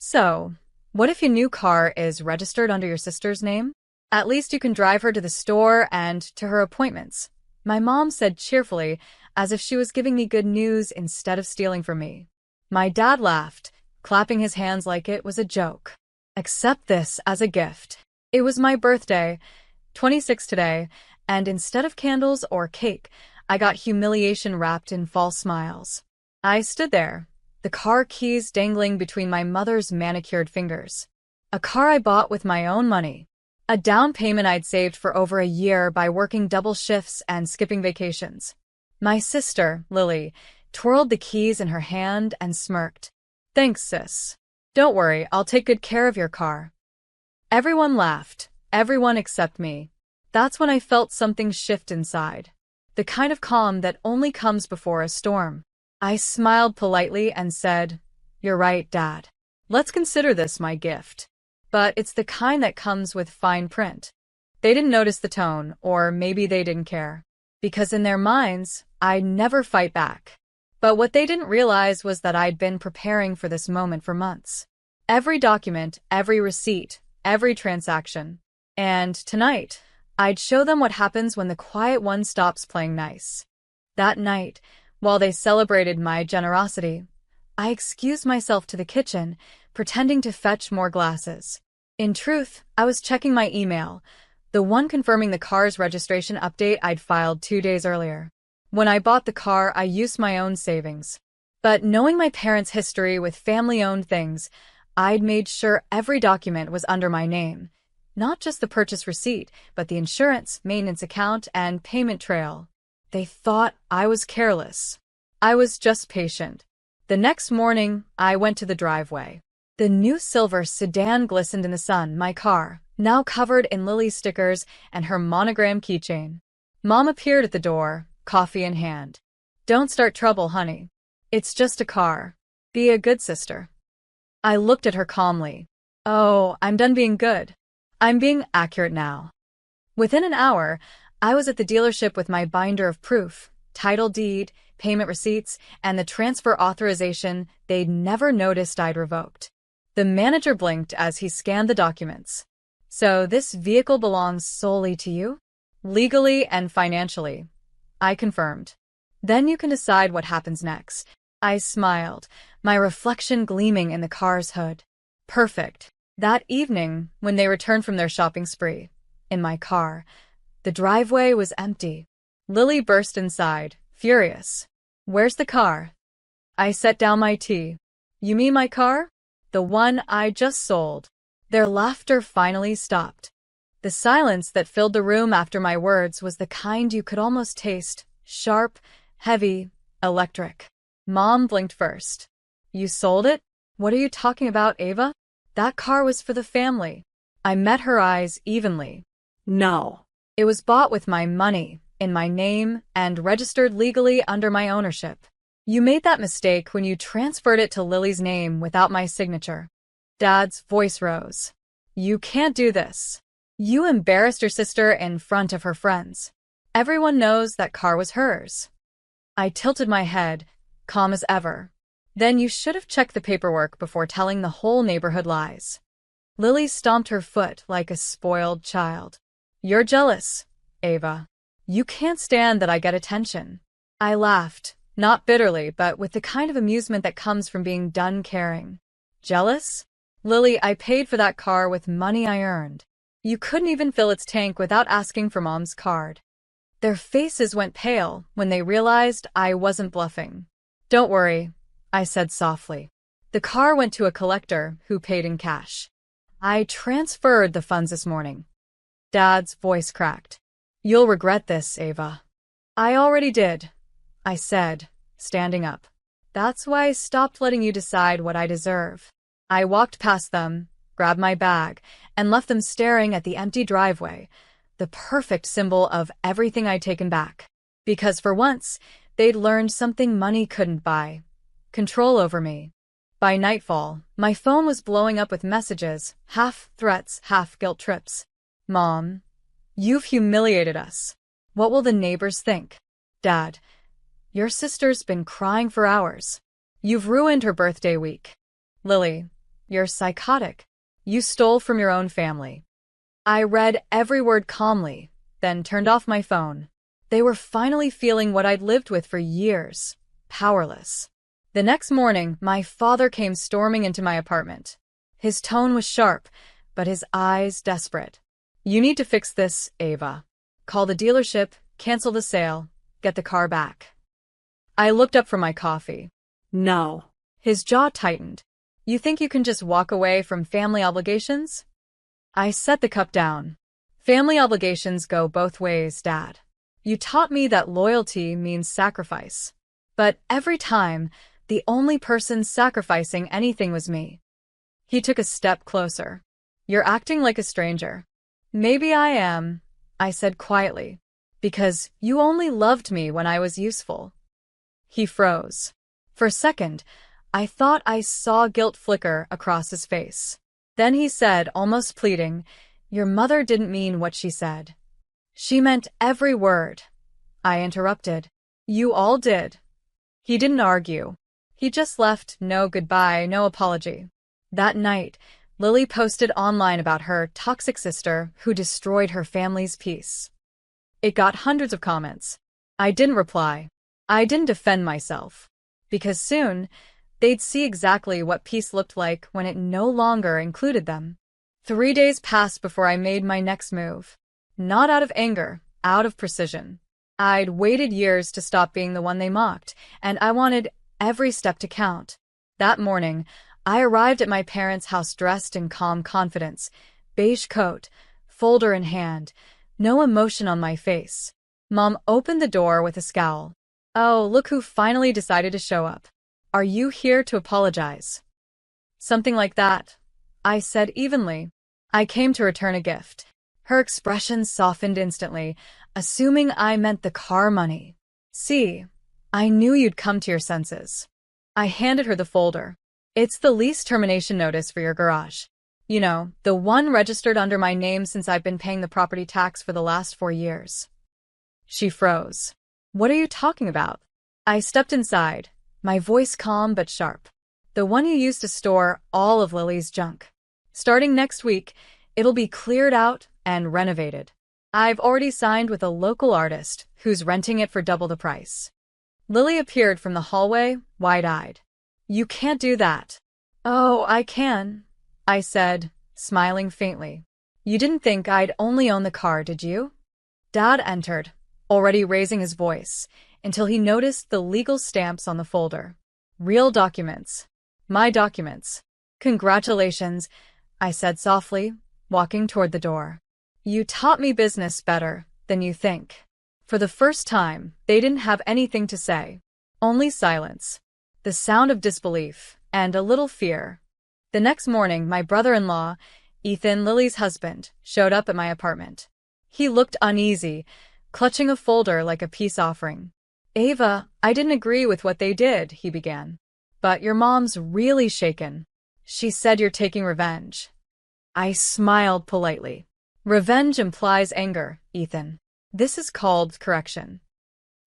So, what if your new car is registered under your sister's name? At least you can drive her to the store and to her appointments, my mom said cheerfully, as if she was giving me good news instead of stealing from me. My dad laughed, clapping his hands like it was a joke. Accept this as a gift. It was my birthday, 26 today, and instead of candles or cake, I got humiliation wrapped in false smiles. I stood there, the car keys dangling between my mother's manicured fingers. A car I bought with my own money. A down payment I'd saved for over a year by working double shifts and skipping vacations. My sister, Lily, twirled the keys in her hand and smirked. Thanks, sis. Don't worry, I'll take good care of your car. Everyone laughed, everyone except me. That's when I felt something shift inside. The kind of calm that only comes before a storm. I smiled politely and said, "You're right, Dad. Let's consider this my gift." But it's the kind that comes with fine print. They didn't notice the tone, or maybe they didn't care. Because in their minds, I'd never fight back. But what they didn't realize was that I'd been preparing for this moment for months. Every document, every receipt, every transaction. And tonight, I'd show them what happens when the quiet one stops playing nice. That night, while they celebrated my generosity, I excused myself to the kitchen, pretending to fetch more glasses. In truth, I was checking my email, the one confirming the car's registration update I'd filed 2 days earlier. When I bought the car, I used my own savings. But knowing my parents' history with family-owned things, I'd made sure every document was under my name. Not just the purchase receipt, but the insurance, maintenance account, and payment trail. They thought I was careless. I was just patient. The next morning, I went to the driveway. The new silver sedan glistened in the sun, my car, now covered in Lily's stickers and her monogram keychain. Mom appeared at the door, coffee in hand. "Don't start trouble, honey. It's just a car. Be a good sister." I looked at her calmly. "Oh, I'm done being good. I'm being accurate now." Within an hour, I was at the dealership with my binder of proof, title deed, payment receipts, and the transfer authorization they'd never noticed I'd revoked. The manager blinked as he scanned the documents. "So this vehicle belongs solely to you? Legally and financially," I confirmed. "Then you can decide what happens next." I smiled, my reflection gleaming in the car's hood. Perfect. That evening, when they returned from their shopping spree, in my car, the driveway was empty. Lily burst inside, furious. "Where's the car?" I set down my tea. "You mean my car? The one I just sold." Their laughter finally stopped. The silence that filled the room after my words was the kind you could almost taste, sharp, heavy, electric. Mom blinked first. "You sold it? What are you talking about, Ava? That car was for the family." I met her eyes evenly. "No. It was bought with my money, in my name, and registered legally under my ownership. You made that mistake when you transferred it to Lily's name without my signature." Dad's voice rose. "You can't do this. You embarrassed your sister in front of her friends. Everyone knows that car was hers." I tilted my head, calm as ever. "Then you should have checked the paperwork before telling the whole neighborhood lies." Lily stomped her foot like a spoiled child. "You're jealous, Ava. You can't stand that I get attention." I laughed, not bitterly, but with the kind of amusement that comes from being done caring. "Jealous? Lily, I paid for that car with money I earned. You couldn't even fill its tank without asking for Mom's card." Their faces went pale when they realized I wasn't bluffing. "Don't worry," I said softly. "The car went to a collector who paid in cash. I transferred the funds this morning." Dad's voice cracked. "You'll regret this, Ava." "I already did," I said, standing up. "That's why I stopped letting you decide what I deserve." I walked past them, grabbed my bag, and left them staring at the empty driveway, the perfect symbol of everything I'd taken back. Because for once, they'd learned something money couldn't buy: control over me. By nightfall, my phone was blowing up with messages, half threats, half guilt trips. "Mom, you've humiliated us. What will the neighbors think? Dad, your sister's been crying for hours. You've ruined her birthday week. Lily, You're psychotic. You stole from your own family. I read every word calmly, then turned off my phone. They were finally feeling what I'd lived with for years. Powerless. The next morning, my father came storming into my apartment. His tone was sharp, but his eyes desperate. You need to fix this, Ava. Call the dealership, cancel the sale, get the car back. I looked up from my coffee. No. His jaw tightened. You think you can just walk away from family obligations? I set the cup down. Family obligations go both ways, Dad. You taught me that loyalty means sacrifice. But every time, the only person sacrificing anything was me. He took a step closer. You're acting like a stranger. Maybe I am, I said quietly, because you only loved me when I was useful. He froze. For a second, I thought I saw guilt flicker across his face. Then he said, almost pleading, Your mother didn't mean what she said. She meant every word. I interrupted. You all did. He didn't argue. He just left, no goodbye, no apology. That night, Lily posted online about her toxic sister who destroyed her family's peace. It got hundreds of comments. I didn't reply. I didn't defend myself. Because soon, they'd see exactly what peace looked like when it no longer included them. 3 days passed before I made my next move. Not out of anger, out of precision. I'd waited years to stop being the one they mocked, and I wanted every step to count. That morning, I arrived at my parents' house dressed in calm confidence, beige coat, folder in hand, no emotion on my face. Mom opened the door with a scowl. Oh, look who finally decided to show up. Are you here to apologize? Something like that, I said evenly. I came to return a gift. Her expression softened instantly, assuming I meant the car money. See, I knew you'd come to your senses. I handed her the folder. It's the lease termination notice for your garage. You know, the one registered under my name since I've been paying the property tax for the last 4 years. She froze. What are you talking about? I stepped inside, my voice calm but sharp. The one you used to store all of Lily's junk. Starting next week, it'll be cleared out and renovated. I've already signed with a local artist who's renting it for double the price. Lily appeared from the hallway, wide-eyed. You can't do that. Oh, I can, I said, smiling faintly. You didn't think I'd only own the car, did you? Dad entered, already raising his voice, until he noticed the legal stamps on the folder. Real documents. My documents. Congratulations, I said softly, walking toward the door. You taught me business better than you think. For the first time, they didn't have anything to say. Only silence. The sound of disbelief, and a little fear. The next morning, my brother-in-law, Ethan, Lily's husband, showed up at my apartment. He looked uneasy, clutching a folder like a peace offering. Ava, I didn't agree with what they did, he began. But your mom's really shaken. She said you're taking revenge. I smiled politely. Revenge implies anger, Ethan. This is called correction.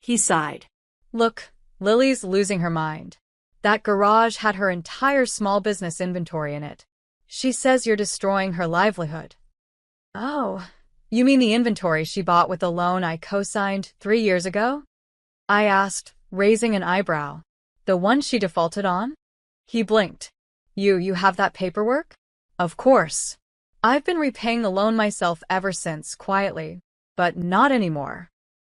He sighed. Look, Lily's losing her mind. That garage had her entire small business inventory in it. She says you're destroying her livelihood. Oh, you mean the inventory she bought with the loan I co-signed 3 years ago? I asked, raising an eyebrow. The one she defaulted on? He blinked. You have that paperwork? Of course. I've been repaying the loan myself ever since, quietly. But not anymore.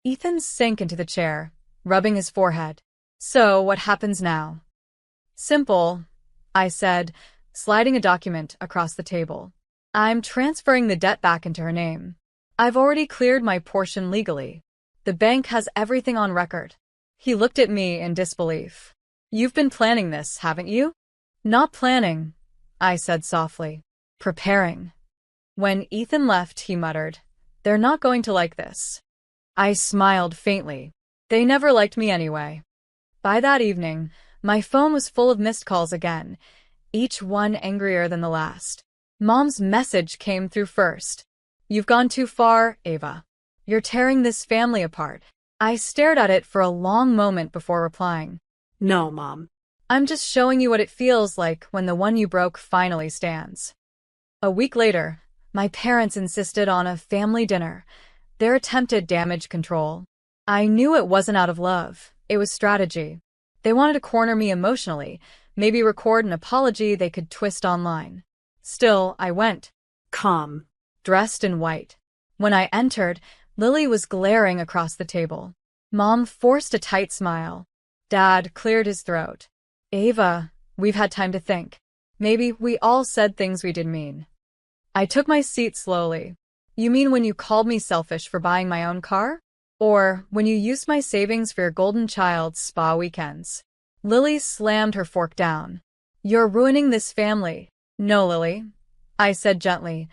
Ethan sank into the chair, rubbing his forehead. So, what happens now? Simple, I said, sliding a document across the table. I'm transferring the debt back into her name. I've already cleared my portion legally. The bank has everything on record. He looked at me in disbelief. You've been planning this, haven't you? Not planning, I said softly. Preparing. When Ethan left, he muttered, They're not going to like this. I smiled faintly. They never liked me anyway. By that evening, my phone was full of missed calls again, each one angrier than the last. Mom's message came through first. You've gone too far, Ava. You're tearing this family apart. I stared at it for a long moment before replying. No, Mom. I'm just showing you what it feels like when the one you broke finally stands. A week later, my parents insisted on a family dinner. Their attempted damage control. I knew it wasn't out of love. It was strategy. They wanted to corner me emotionally, maybe record an apology they could twist online. Still, I went. Calm. Dressed in white. When I entered, Lily was glaring across the table. Mom forced a tight smile. Dad cleared his throat. Ava, we've had time to think. Maybe we all said things we didn't mean. I took my seat slowly. You mean when you called me selfish for buying my own car? Or when you used my savings for your golden child's spa weekends? Lily slammed her fork down. You're ruining this family. No, Lily, I said gently.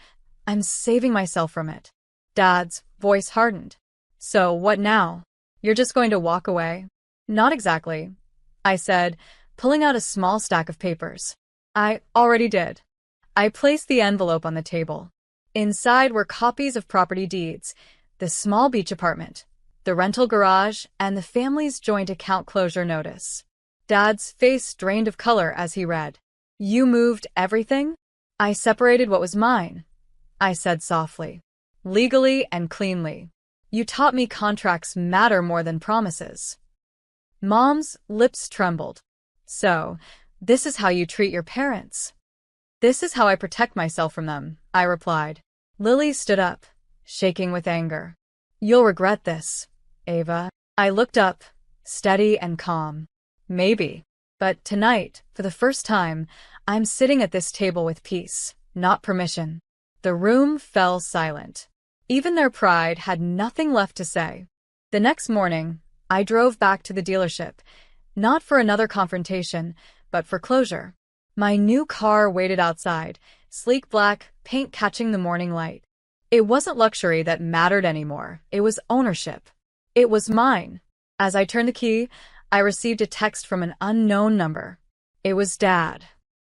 I'm saving myself from it. Dad's voice hardened. So what now? You're just going to walk away? Not exactly, I said, pulling out a small stack of papers. I already did. I placed the envelope on the table. Inside were copies of property deeds, the small beach apartment, the rental garage, and the family's joint account closure notice. Dad's face drained of color as he read. You moved everything? I separated what was mine, I said softly. Legally and cleanly. You taught me contracts matter more than promises. Mom's lips trembled. So, this is how you treat your parents? This is how I protect myself from them, I replied. Lily stood up, shaking with anger. You'll regret this, Ava. I looked up, steady and calm. Maybe. But tonight, for the first time, I'm sitting at this table with peace, not permission. The room fell silent. Even their pride had nothing left to say. The next morning, I drove back to the dealership, not for another confrontation, but for closure. My new car waited outside, sleek black, paint catching the morning light. It wasn't luxury that mattered anymore. It was ownership. It was mine. As I turned the key, I received a text from an unknown number. It was Dad.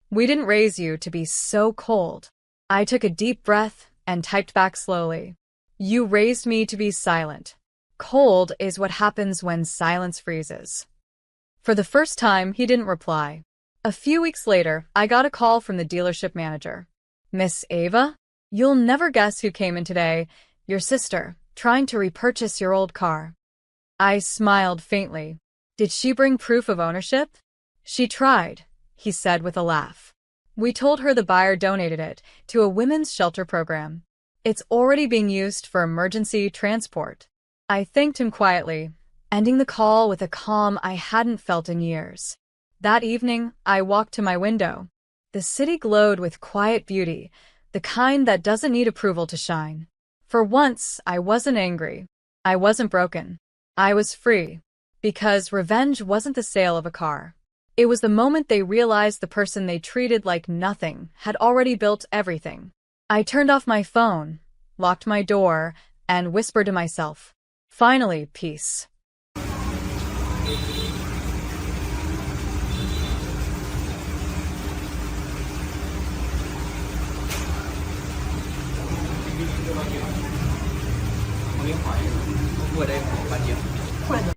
We didn't raise you to be so cold. I took a deep breath and typed back slowly. You raised me to be silent. Cold is what happens when silence freezes. For the first time, he didn't reply. A few weeks later, I got a call from the dealership manager. Miss Ava? You'll never guess who came in today. Your sister, trying to repurchase your old car. I smiled faintly. Did she bring proof of ownership? She tried, he said with a laugh. We told her the buyer donated it to a women's shelter program. It's already being used for emergency transport. I thanked him quietly, ending the call with a calm I hadn't felt in years. That evening, I walked to my window. The city glowed with quiet beauty, the kind that doesn't need approval to shine. For once, I wasn't angry. I wasn't broken. I was free. Because revenge wasn't the sale of a car. It was the moment they realized the person they treated like nothing had already built everything. I turned off my phone, locked my door, and whispered to myself, finally, peace. Muốn hỏi vừa đây có bao nhiêu